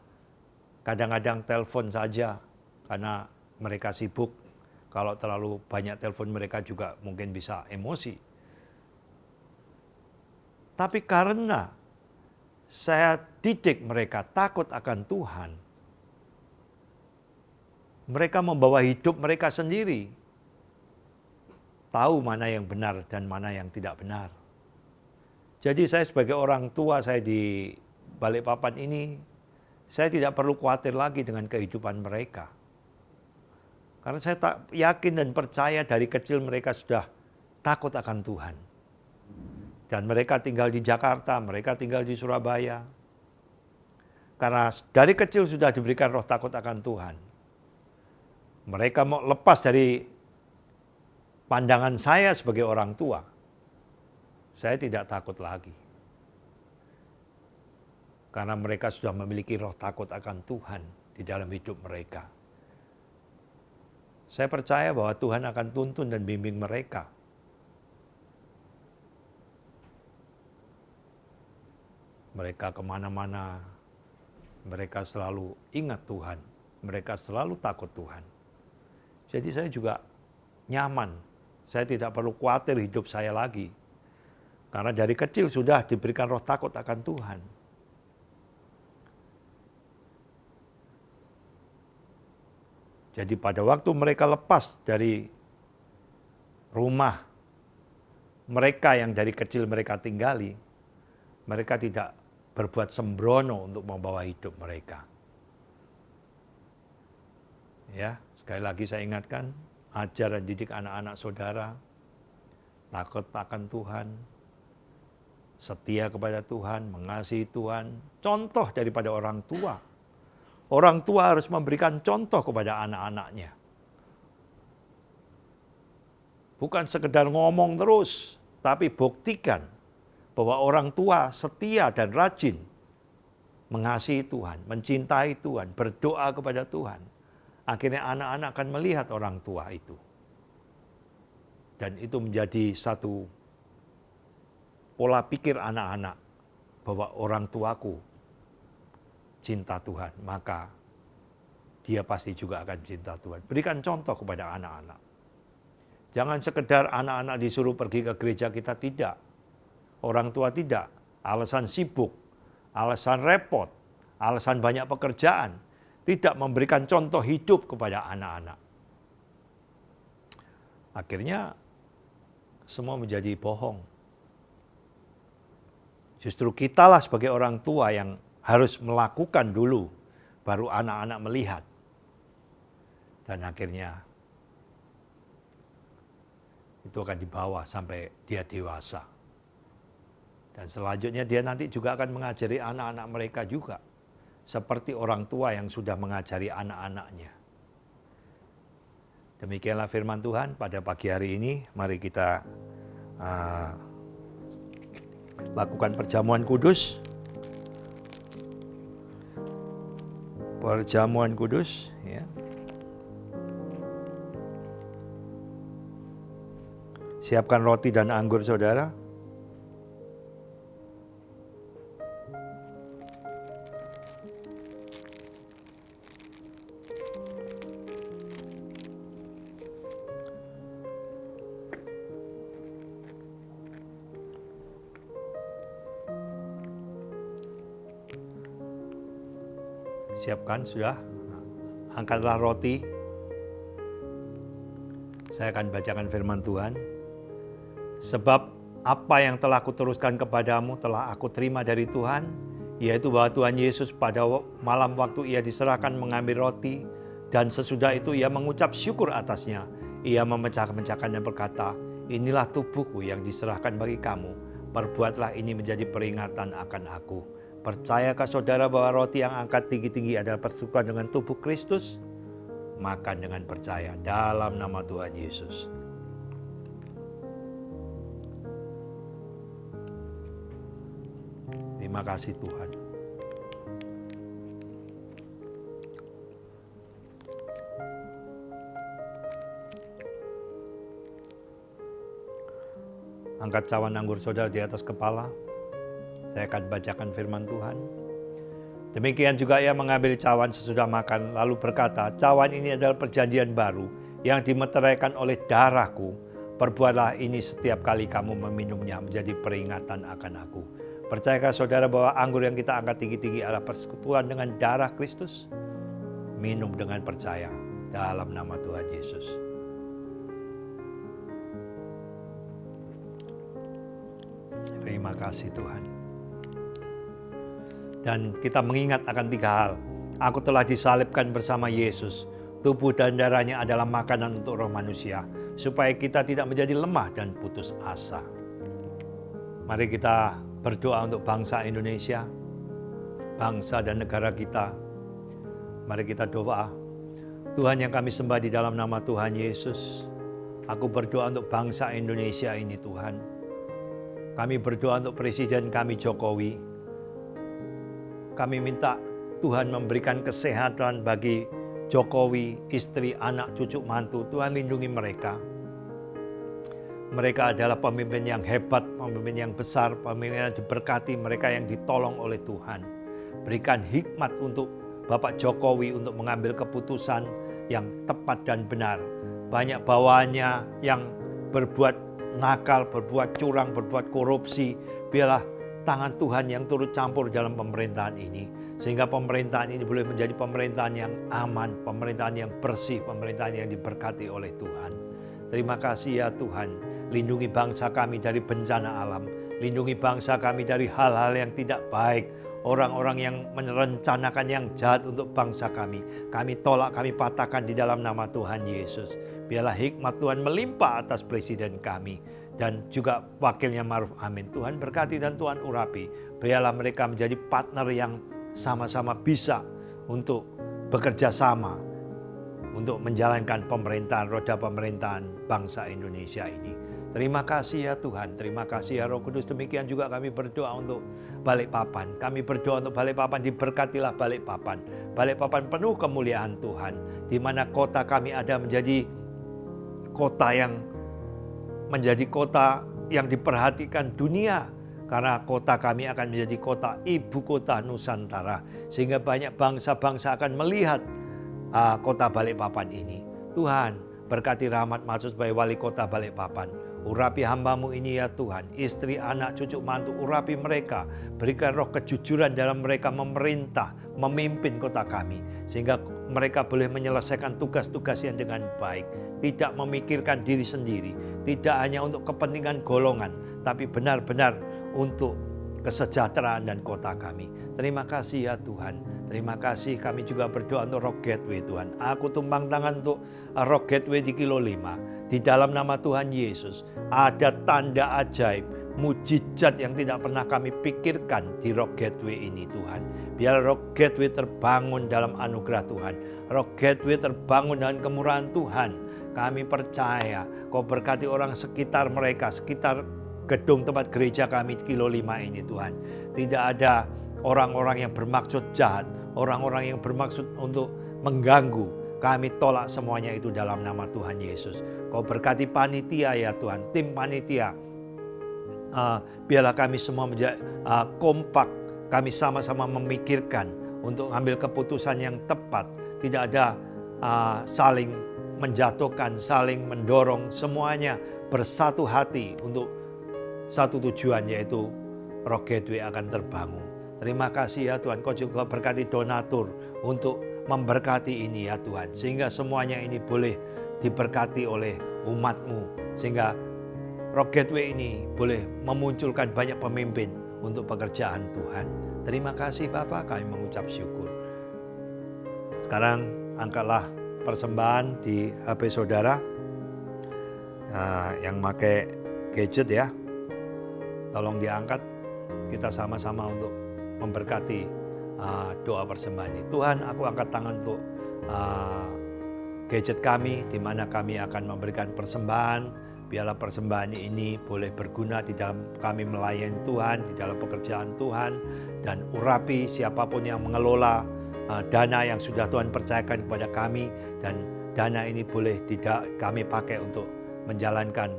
kadang-kadang telepon saja karena mereka sibuk. Kalau terlalu banyak telepon mereka juga mungkin bisa emosi. Tapi karena saya didik mereka takut akan Tuhan, mereka membawa hidup mereka sendiri. Tahu mana yang benar dan mana yang tidak benar. Jadi saya sebagai orang tua, saya di Balikpapan ini, saya tidak perlu khawatir lagi dengan kehidupan mereka. Karena saya tak yakin dan percaya dari kecil mereka sudah takut akan Tuhan. Dan mereka tinggal di Jakarta, mereka tinggal di Surabaya. Karena dari kecil sudah diberikan roh takut akan Tuhan. Mereka mau lepas dari pandangan saya sebagai orang tua. Saya tidak takut lagi. Karena mereka sudah memiliki roh takut akan Tuhan di dalam hidup mereka. Saya percaya bahwa Tuhan akan tuntun dan bimbing mereka. Mereka kemana-mana, mereka selalu ingat Tuhan, mereka selalu takut Tuhan. Jadi saya juga nyaman, saya tidak perlu khawatir hidup saya lagi. Karena dari kecil sudah diberikan roh takut akan Tuhan. Jadi pada waktu mereka lepas dari rumah mereka yang dari kecil mereka tinggali, mereka tidak berbuat sembrono untuk membawa hidup mereka. Ya, sekali lagi saya ingatkan, ajar dan didik anak-anak saudara, takut akan Tuhan, setia kepada Tuhan, mengasihi Tuhan, contoh daripada orang tua. Orang tua harus memberikan contoh kepada anak-anaknya. Bukan sekedar ngomong terus, tapi buktikan bahwa orang tua setia dan rajin mengasihi Tuhan, mencintai Tuhan, berdoa kepada Tuhan. Akhirnya anak-anak akan melihat orang tua itu. Dan itu menjadi satu pola pikir anak-anak bahwa orang tuaku cinta Tuhan, maka dia pasti juga akan cinta Tuhan. Berikan contoh kepada anak-anak. Jangan sekedar anak-anak disuruh pergi ke gereja kita, tidak. Orang tua tidak, alasan sibuk, alasan repot, alasan banyak pekerjaan, tidak memberikan contoh hidup kepada anak-anak. Akhirnya semua menjadi bohong. Justru kitalah sebagai orang tua yang harus melakukan dulu, baru anak-anak melihat. Dan akhirnya itu akan dibawa sampai dia dewasa. Dan selanjutnya dia nanti juga akan mengajari anak-anak mereka juga. Seperti orang tua yang sudah mengajari anak-anaknya. Demikianlah firman Tuhan pada pagi hari ini. Mari kita lakukan perjamuan kudus. Perjamuan kudus, ya. Siapkan roti dan anggur saudara. Siapkan sudah. Angkatlah roti. Saya akan bacakan firman Tuhan. Sebab apa yang telah kuteruskan kepadamu telah aku terima dari Tuhan, yaitu bahwa Tuhan Yesus pada malam waktu ia diserahkan mengambil roti, dan sesudah itu ia mengucap syukur atasnya. Ia memecah-mecahkannya berkata, inilah tubuhku yang diserahkan bagi kamu. Perbuatlah ini menjadi peringatan akan aku. Percayakah saudara bahwa roti yang angkat tinggi-tinggi adalah persekutuan dengan tubuh Kristus? Makan dengan percaya dalam nama Tuhan Yesus. Terima kasih Tuhan. Angkat cawan anggur saudara di atas kepala. Saya akan bacakan firman Tuhan. Demikian juga ia mengambil cawan sesudah makan, lalu berkata, cawan ini adalah perjanjian baru yang dimeteraikan oleh darahku. Perbuatlah ini setiap kali kamu meminumnya menjadi peringatan akan aku. Percayakah saudara bahwa anggur yang kita angkat tinggi-tinggi adalah persekutuan dengan darah Kristus? Minum dengan percaya dalam nama Tuhan Yesus. Terima kasih Tuhan. Dan kita mengingat akan 3 hal. Aku telah disalibkan bersama Yesus. Tubuh dan darahnya adalah makanan untuk roh manusia, supaya kita tidak menjadi lemah dan putus asa. Mari kita berdoa untuk bangsa Indonesia, bangsa dan negara kita. Mari kita doa. Tuhan yang kami sembah di dalam nama Tuhan Yesus, aku berdoa untuk bangsa Indonesia ini Tuhan. Kami berdoa untuk Presiden kami Jokowi. Kami minta Tuhan memberikan kesehatan bagi Jokowi, istri, anak, cucu, mantu. Tuhan lindungi mereka. Mereka adalah pemimpin yang hebat, pemimpin yang besar, pemimpin yang diberkati, mereka yang ditolong oleh Tuhan. Berikan hikmat untuk Bapak Jokowi untuk mengambil keputusan yang tepat dan benar. Banyak bawahannya yang berbuat nakal, berbuat curang, berbuat korupsi. Biarlah tangan Tuhan yang turut campur dalam pemerintahan ini. Sehingga pemerintahan ini boleh menjadi pemerintahan yang aman, pemerintahan yang bersih, pemerintahan yang diberkati oleh Tuhan. Terima kasih ya Tuhan. Lindungi bangsa kami dari bencana alam. Lindungi bangsa kami dari hal-hal yang tidak baik. Orang-orang yang merencanakan yang jahat untuk bangsa kami. Kami tolak, kami patahkan di dalam nama Tuhan Yesus. Biarlah hikmat Tuhan melimpah atas presiden kami. Dan juga wakilnya Ma'ruf Amin. Tuhan berkati dan Tuhan urapi. Biarlah mereka menjadi partner yang sama-sama bisa untuk bekerja sama. Untuk menjalankan pemerintahan, roda pemerintahan bangsa Indonesia ini. Terima kasih ya Tuhan, terima kasih ya Roh Kudus. Demikian juga kami berdoa untuk Balikpapan. Kami berdoa untuk Balikpapan, diberkatilah Balikpapan. Balikpapan penuh kemuliaan Tuhan. Di mana kota kami ada menjadi kota yang diperhatikan dunia. Karena kota kami akan menjadi kota ibu kota Nusantara. Sehingga banyak bangsa-bangsa akan melihat kota Balikpapan ini. Tuhan, berkati rahmat maksud sebagai wali kota Balikpapan. Urapi hamba-Mu ini ya Tuhan. Istri, anak, cucu, mantu, urapi mereka. Berikan roh kejujuran dalam mereka memerintah, memimpin kota kami. Sehingga mereka boleh menyelesaikan tugas-tugas yang dengan baik. Tidak memikirkan diri sendiri. Tidak hanya untuk kepentingan golongan. Tapi benar-benar untuk kesejahteraan dan kota kami. Terima kasih ya Tuhan. Terima kasih, kami juga berdoa untuk Rock Gateway Tuhan. Aku tumpang tangan untuk Rock Gateway di Kilo 5. Di dalam nama Tuhan Yesus, ada tanda ajaib, mujizat yang tidak pernah kami pikirkan di Rock Gateway ini Tuhan. Biar Rock Gateway terbangun dalam anugerah Tuhan. Rock Gateway terbangun dengan kemurahan Tuhan. Kami percaya Kau berkati orang sekitar mereka, sekitar gedung tempat gereja kami Kilo 5 ini Tuhan. Tidak ada orang-orang yang bermaksud jahat, orang-orang yang bermaksud untuk mengganggu. Kami tolak semuanya itu dalam nama Tuhan Yesus. Kau berkati panitia ya Tuhan, tim panitia. Biarlah kami semua menjadi kompak, kami sama-sama memikirkan untuk ambil keputusan yang tepat. Tidak ada saling menjatuhkan, saling mendorong, semuanya bersatu hati untuk satu tujuan, yaitu Rock Gateway akan terbangun. Terima kasih ya Tuhan, Kau juga berkati donatur untuk memberkati ini ya Tuhan, sehingga semuanya ini boleh diberkati oleh umat-Mu, sehingga Rock Gateway ini boleh memunculkan banyak pemimpin untuk pekerjaan Tuhan. Terima kasih Bapak, kami mengucap syukur. Sekarang angkatlah persembahan di HP saudara. Yang pakai gadget ya, tolong diangkat. Kita sama-sama untuk memberkati doa persembahan ini. Tuhan, aku angkat tangan untuk gadget kami, di mana kami akan memberikan persembahan. Biarlah persembahan ini boleh berguna di dalam kami melayani Tuhan, di dalam pekerjaan Tuhan, dan urapi siapapun yang mengelola dana yang sudah Tuhan percayakan kepada kami, dan dana ini boleh tidak kami pakai untuk menjalankan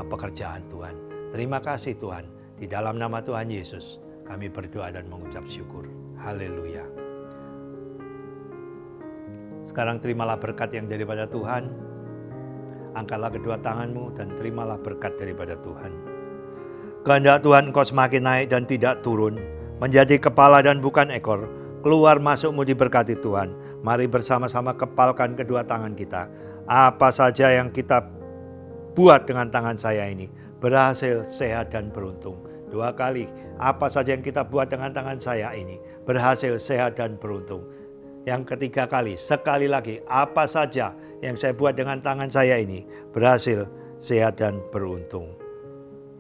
pekerjaan Tuhan. Terima kasih Tuhan, di dalam nama Tuhan Yesus kami berdoa dan mengucap syukur. Haleluya. Sekarang terimalah berkat yang daripada Tuhan. Angkatlah kedua tanganmu dan terimalah berkat daripada Tuhan. Kehendak Tuhan engkau semakin naik dan tidak turun, menjadi kepala dan bukan ekor. Keluar masukmu diberkati Tuhan. Mari bersama-sama kepalkan kedua tangan kita. Apa saja yang kita buat dengan tangan saya ini berhasil, sehat dan beruntung. 2 kali, apa saja yang kita buat dengan tangan saya ini berhasil, sehat dan beruntung. Yang ketiga kali, sekali lagi, apa saja yang saya buat dengan tangan saya ini berhasil, sehat dan beruntung.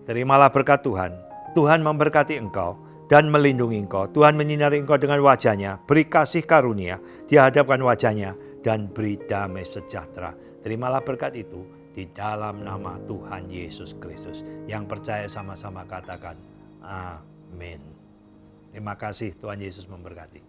Terimalah berkat Tuhan. Tuhan memberkati engkau dan melindungi engkau. Tuhan menyinari engkau dengan wajah-Nya, beri kasih karunia, dihadapkan wajah-Nya dan beri damai sejahtera. Terimalah berkat itu di dalam nama Tuhan Yesus Kristus. Yang percaya sama-sama katakan amin. Terima kasih, Tuhan Yesus memberkati.